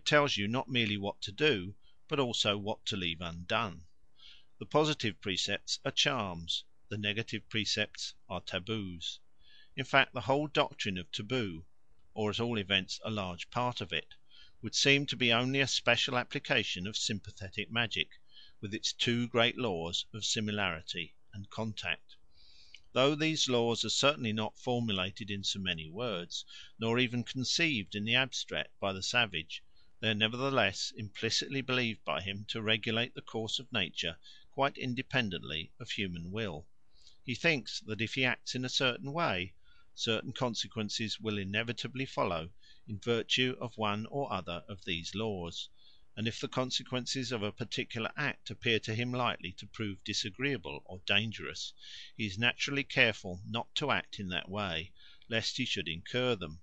it tells you not merely what to do, but also what to leave undone. The positive precepts are charms, the negative precepts are taboos. In fact, the whole doctrine of taboo, or at all events a large part of it, would seem to be only a special application of sympathetic magic, with its two great laws of similarity and contact. Though these laws are certainly not formulated in so many words, nor even conceived in the abstract by the savage, they are nevertheless implicitly believed by him to regulate the course of nature quite independently of human will. He thinks that if he acts in a certain way, certain consequences will inevitably follow in virtue of one or other of these laws, and if the consequences of a particular act appear to him likely to prove disagreeable or dangerous, he is naturally careful not to act in that way, lest he should incur them.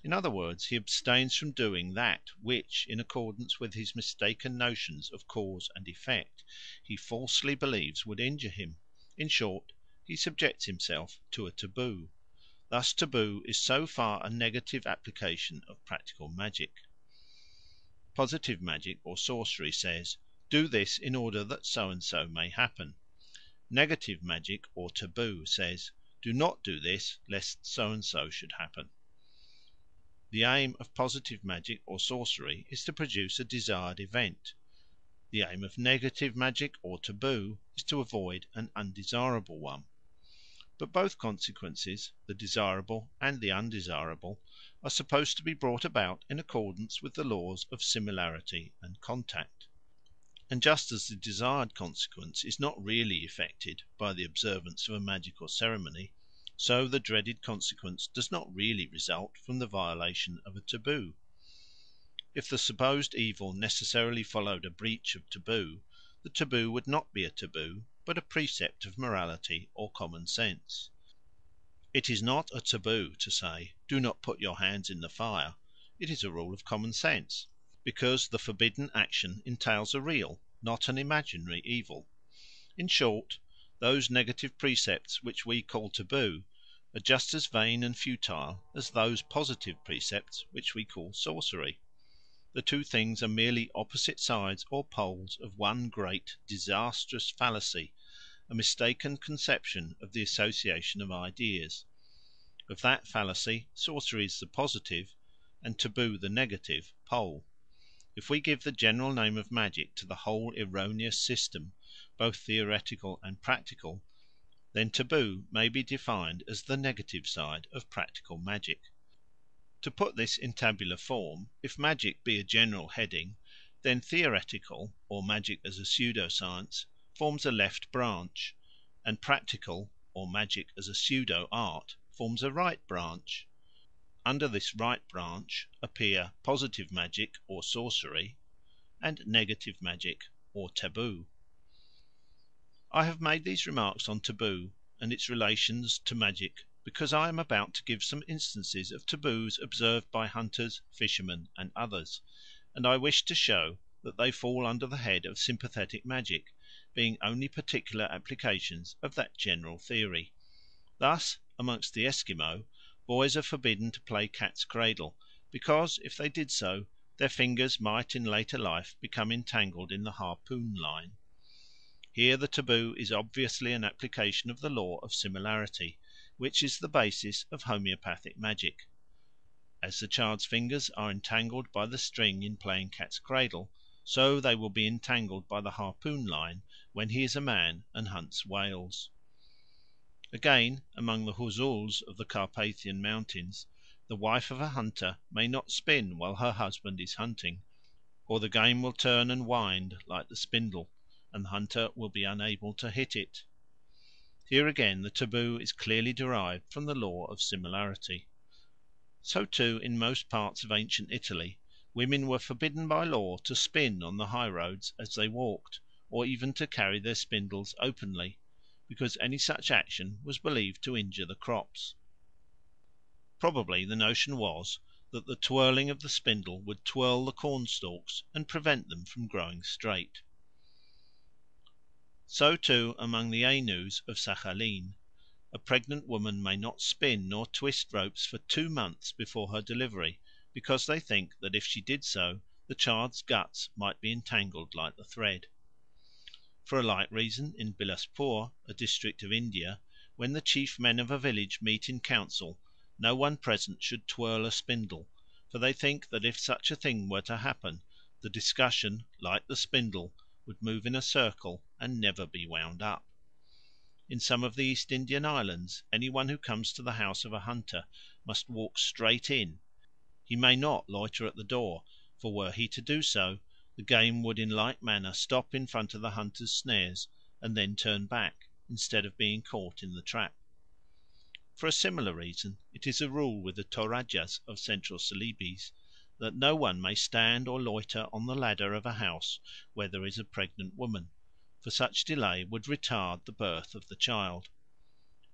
In other words, he abstains from doing that which, in accordance with his mistaken notions of cause and effect, he falsely believes would injure him. In short, he subjects himself to a taboo. Thus taboo is so far a negative application of practical magic. Positive magic or sorcery says, "Do this in order that so and so may happen." Negative magic or taboo says, "Do not do this lest so and so should happen." The aim of positive magic or sorcery is to produce a desired event. The aim of negative magic or taboo is to avoid an undesirable one. But both consequences, the desirable and the undesirable, are supposed to be brought about in accordance with the laws of similarity and contact. And just as the desired consequence is not really effected by the observance of a magical ceremony, so the dreaded consequence does not really result from the violation of a taboo. If the supposed evil necessarily followed a breach of taboo, the taboo would not be a taboo, but a precept of morality or common sense. It is not a taboo to say, "Do not put your hands in the fire"; it is a rule of common sense, because the forbidden action entails a real, not an imaginary evil. In short, those negative precepts which we call taboo are just as vain and futile as those positive precepts which we call sorcery. The two things are merely opposite sides or poles of one great disastrous fallacy, a mistaken conception of the association of ideas. Of that fallacy sorcery is the positive, and taboo the negative, pole. If we give the general name of magic to the whole erroneous system, both theoretical and practical, then taboo may be defined as the negative side of practical magic. To put this in tabular form, if magic be a general heading, then theoretical, or magic as a pseudo-science, forms a left branch, and practical, or magic as a pseudo-art, forms a right branch. Under this right branch appear positive magic or sorcery and negative magic or taboo. I have made these remarks on taboo and its relations to magic because I am about to give some instances of taboos observed by hunters, fishermen, and others, and I wish to show that they fall under the head of sympathetic magic, being only particular applications of that general theory. Thus, amongst the Esquimaux, boys are forbidden to play cat's cradle, because if they did so their fingers might in later life become entangled in the harpoon line. Here the taboo is obviously an application of the law of similarity, which is the basis of homoeopathic magic. As the child's fingers are entangled by the string in playing cat's cradle, so they will be entangled by the harpoon line when he is a man and hunts whales. Again, among the Huzuls of the Carpathian Mountains, the wife of a hunter may not spin while her husband is hunting, or the game will turn and wind like the spindle, and the hunter will be unable to hit it. Here again the taboo is clearly derived from the law of similarity. So too in most parts of ancient Italy women were forbidden by law to spin on the high roads as they walked, or even to carry their spindles openly, because any such action was believed to injure the crops. Probably the notion was that the twirling of the spindle would twirl the corn stalks and prevent them from growing straight. So too among the Ainus of Sakhalin a pregnant woman may not spin nor twist ropes for 2 months before her delivery, because they think that if she did so the child's guts might be entangled like the thread. For a like reason in Bilaspur, a district of India, when the chief men of a village meet in council, no one present should twirl a spindle, for they think that if such a thing were to happen, the discussion, like the spindle, would move in a circle and never be wound up. In some of the East Indian islands any one who comes to the house of a hunter must walk straight in. He may not loiter at the door, for were he to do so, the game would in like manner stop in front of the hunter's snares and then turn back, instead of being caught in the trap. For a similar reason it is a rule with the Torajas of Central Celebes that no one may stand or loiter on the ladder of a house where there is a pregnant woman, for such delay would retard the birth of the child.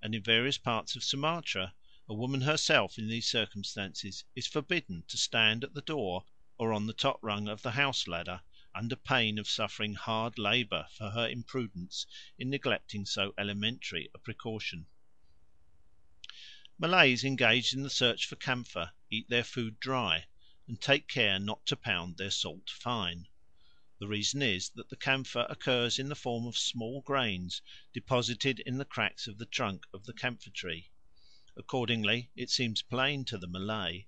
And in various parts of Sumatra a woman herself in these circumstances is forbidden to stand at the door or on the top rung of the house ladder, under pain of suffering hard labour for her imprudence in neglecting so elementary a precaution. Malays engaged in the search for camphor eat their food dry, and take care not to pound their salt fine. The reason is that the camphor occurs in the form of small grains deposited in the cracks of the trunk of the camphor tree. Accordingly it seems plain to the Malay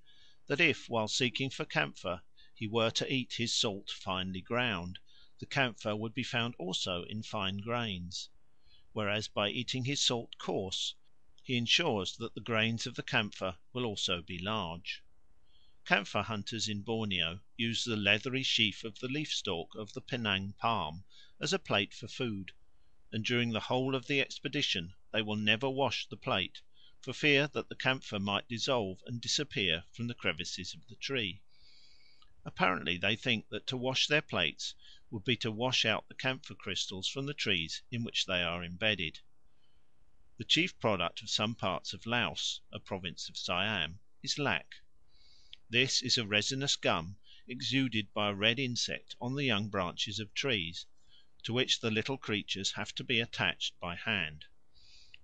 that if, while seeking for camphor, he were to eat his salt finely ground, the camphor would be found also in fine grains; whereas by eating his salt coarse he ensures that the grains of the camphor will also be large. Camphor hunters in Borneo use the leathery sheath of the leaf stalk of the Penang palm as a plate for food, and during the whole of the expedition they will never wash the plate, for fear that the camphor might dissolve and disappear from the crevices of the tree. Apparently they think that to wash their plates would be to wash out the camphor crystals from the trees in which they are embedded. The chief product of some parts of Laos, a province of Siam, is lac. This is a resinous gum exuded by a red insect on the young branches of trees, to which the little creatures have to be attached by hand.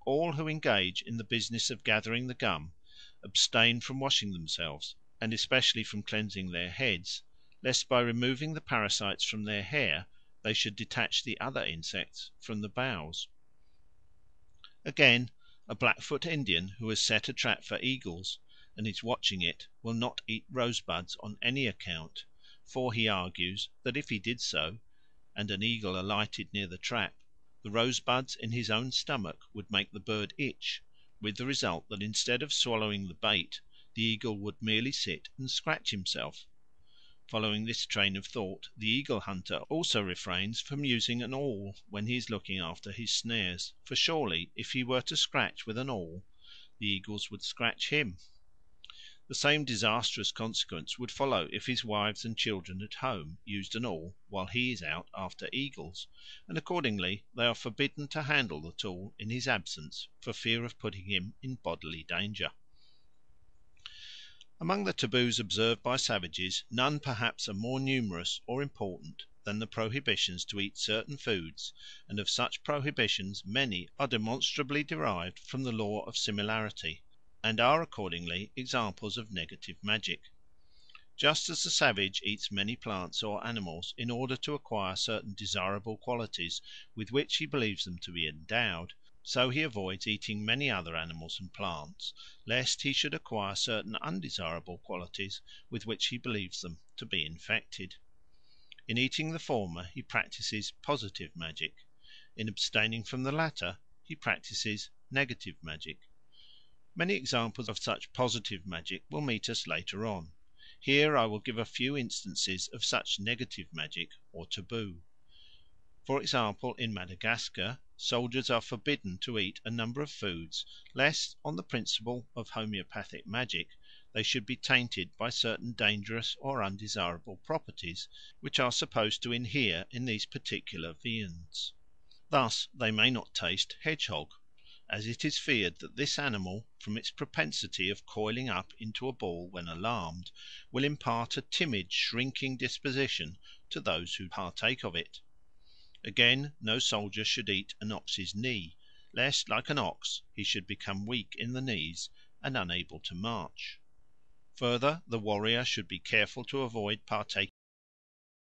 All who engage in the business of gathering the gum abstain from washing themselves, and especially from cleansing their heads, lest by removing the parasites from their hair they should detach the other insects from the boughs. Again, a Blackfoot Indian who has set a trap for eagles and is watching it will not eat rosebuds on any account, for he argues that if he did so, and an eagle alighted near the trap, the rosebuds in his own stomach would make the bird itch, with the result that instead of swallowing the bait the eagle would merely sit and scratch himself. Following this train of thought, the eagle hunter also refrains from using an awl when he is looking after his snares, for surely if he were to scratch with an awl the eagles would scratch him. The same disastrous consequence would follow if his wives and children at home used an awl while he is out after eagles, and accordingly they are forbidden to handle the tool in his absence for fear of putting him in bodily danger. Among the taboos observed by savages none perhaps are more numerous or important than the prohibitions to eat certain foods, and of such prohibitions many are demonstrably derived from the law of similarity, and are accordingly examples of negative magic. Just as the savage eats many plants or animals in order to acquire certain desirable qualities with which he believes them to be endowed, so he avoids eating many other animals and plants, lest he should acquire certain undesirable qualities with which he believes them to be infected. In eating the former he practises positive magic; in abstaining from the latter he practises negative magic. Many examples of such positive magic will meet us later on. Here I will give a few instances of such negative magic or taboo. For example, in Madagascar soldiers are forbidden to eat a number of foods, lest, on the principle of homoeopathic magic, they should be tainted by certain dangerous or undesirable properties which are supposed to inhere in these particular viands. Thus they may not taste hedgehog, as it is feared that this animal, from its propensity of coiling up into a ball when alarmed, will impart a timid shrinking disposition to those who partake of it. Again, no soldier should eat an ox's knee, lest, like an ox, he should become weak in the knees and unable to march. Further, the warrior should be careful to avoid partaking